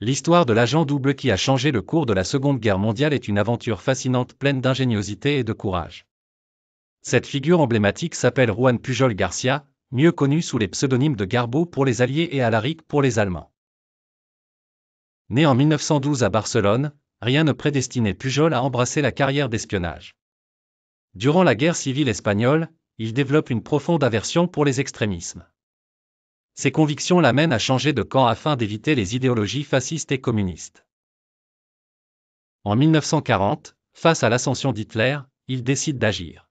L'histoire de l'agent double qui a changé le cours de la Seconde Guerre mondiale est une aventure fascinante pleine d'ingéniosité et de courage. Cette figure emblématique s'appelle Juan Pujol Garcia, mieux connu sous les pseudonymes de Garbo pour les Alliés et Alaric pour les Allemands. Né en 1912 à Barcelone, rien ne prédestinait Pujol à embrasser la carrière d'espionnage. Durant la guerre civile espagnole, il développe une profonde aversion pour les extrémismes. Ses convictions l'amènent à changer de camp afin d'éviter les idéologies fascistes et communistes. En 1940, face à l'ascension d'Hitler, il décide d'agir.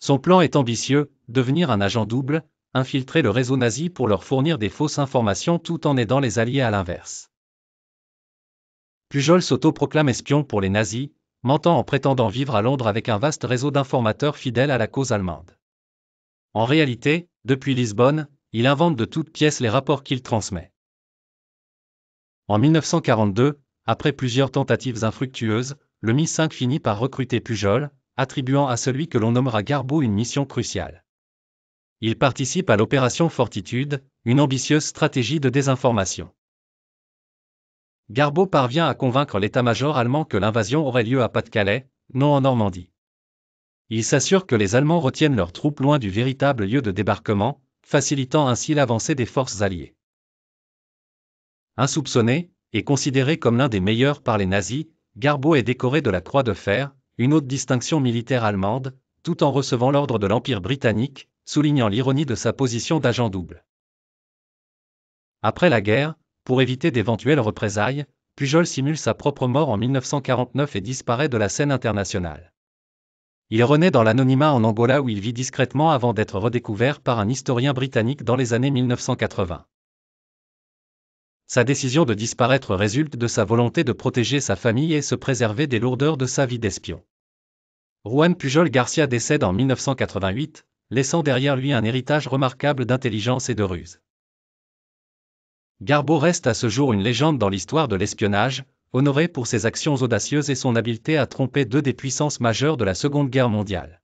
Son plan est ambitieux, devenir un agent double, infiltrer le réseau nazi pour leur fournir des fausses informations tout en aidant les Alliés à l'inverse. Pujol s'auto-proclame espion pour les nazis, mentant en prétendant vivre à Londres avec un vaste réseau d'informateurs fidèles à la cause allemande. En réalité, depuis Lisbonne, il invente de toutes pièces les rapports qu'il transmet. En 1942, après plusieurs tentatives infructueuses, le MI5 finit par recruter Pujol, attribuant à celui que l'on nommera Garbo une mission cruciale. Il participe à l'opération Fortitude, une ambitieuse stratégie de désinformation. Garbo parvient à convaincre l'état-major allemand que l'invasion aurait lieu à Pas-de-Calais, non en Normandie. Il s'assure que les Allemands retiennent leurs troupes loin du véritable lieu de débarquement, facilitant ainsi l'avancée des forces alliées. Insoupçonné, et considéré comme l'un des meilleurs par les nazis, Garbo est décoré de la Croix de Fer, une haute distinction militaire allemande, tout en recevant l'ordre de l'Empire britannique, soulignant l'ironie de sa position d'agent double. Après la guerre, pour éviter d'éventuelles représailles, Pujol simule sa propre mort en 1949 et disparaît de la scène internationale. Il renaît dans l'anonymat en Angola où il vit discrètement avant d'être redécouvert par un historien britannique dans les années 1980. Sa décision de disparaître résulte de sa volonté de protéger sa famille et se préserver des lourdeurs de sa vie d'espion. Juan Pujol Garcia décède en 1988, laissant derrière lui un héritage remarquable d'intelligence et de ruse. Garbo reste à ce jour une légende dans l'histoire de l'espionnage, honoré pour ses actions audacieuses et son habileté à tromper deux des puissances majeures de la Seconde Guerre mondiale.